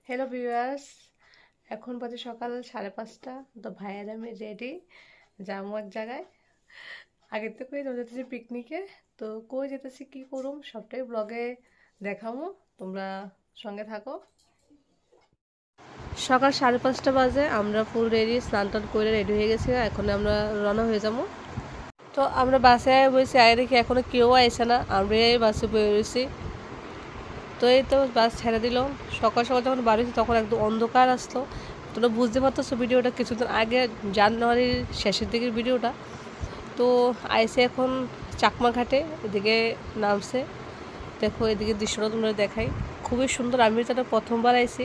Hello viewers, এখন বাজে সকাল 5:30। তো ভাইয়ের আমি রেডি যাবো এক জায়গায়। আগের থেকে যেতেছি পিকনিকে। তো কই যেতেছি কি করুম সবটাই ব্লগে দেখাবো, তোমরা সঙ্গে থাকো। সকাল 5:30 বাজে, আমরা ফুল রেডি, স্নান টান করে রেডি হয়ে গেছি। এখন আমরা রওনা হয়ে যাবো। তো আমরা বাসে বসে আয় দেখি এখনো কেউ আইসে না, আমরা এই বাসে বয়ে রয়েছি। তো এই তো বাস ছেড়ে দিল। সকাল সকাল যখন বাড়িছি তখন একদম অন্ধকার আসতো। তোমরা বুঝতে পারতেছো ভিডিওটা কিছুদিন আগে, জানুয়ারির শেষের দিকের ভিডিওটা। তো আইসে এখন চাকমা ঘাটে, এদিকে নামছে। দেখো এদিকে দৃশ্যটা তোমরা দেখাই, খুবই সুন্দর। আমি তো প্রথমবার আইছি।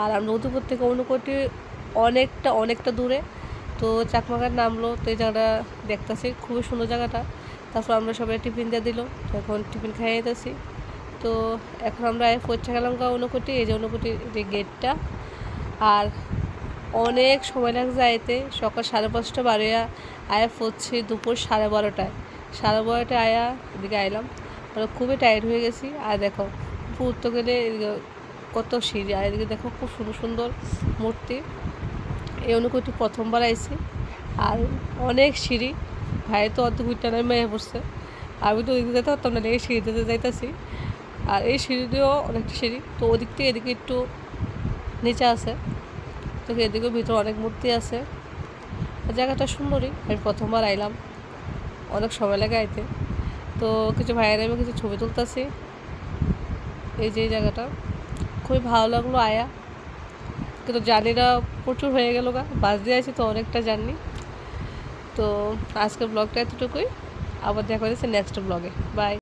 আর আমরা উদয়পুর থেকে অনুকোটি অনেকটা দূরে। তো চাকমা ঘাট নামলো, তো এই জায়গাটা দেখতেছি খুবই সুন্দর জায়গাটা। তারপর আমরা সবাই টিফিন দিয়ে দিল, এখন টিফিন খাইয়ে যেতেছি। তো এখন আমরা পৌঁছে গেলাম অনুকুটি, এই যে অনুকুটির যে গেটটা। আর অনেক সময় লাগছে আইতে, সকাল 5:30 বাড়িয়া আয়া পড়ছি দুপুর 12:30টায়। 12:30টায় আয়া এদিকে আইলাম, মানে খুবই টায়ার্ড হয়ে গেছি। আর দেখো উঠতে গেলে কত সিঁড়ি, আর এদিকে দেখো খুব সুন্দর সুন্দর মূর্তি। এই অনুকুটি প্রথমবার আইছি। আর অনেক সিঁড়ি, ভাই তো অর্ধেকটা নামে পড়ছে। আমি তো ওইদিকে যেতে পারতাম না, এই সিঁড়িতে যাইতেছি। আর এই সিঁড়ি দিয়েও অনেকটা সিঁড়ি, তো ওদিক থেকে এদিকে একটু নিচে আছে। তো এদিকেও ভিতরে অনেক মূর্তি আছে। জায়গাটা সুন্দরই, আমি প্রথমবার আইলাম, অনেক সময় লাগে আইতে। তো কিছু ভাইয়েরা আমি কিছু ছবি তুলতেছি। এই যে এই জায়গাটা খুবই ভালো লাগলো আয়া, কিন্তু জার্নিটা প্রচুর হয়ে গেল গা, বাস দিয়ে আছি তো অনেকটা জার্নি। তো আজকের ব্লগটা এতটুকুই, আবার দেখা হচ্ছে নেক্সট ব্লগে। বাই।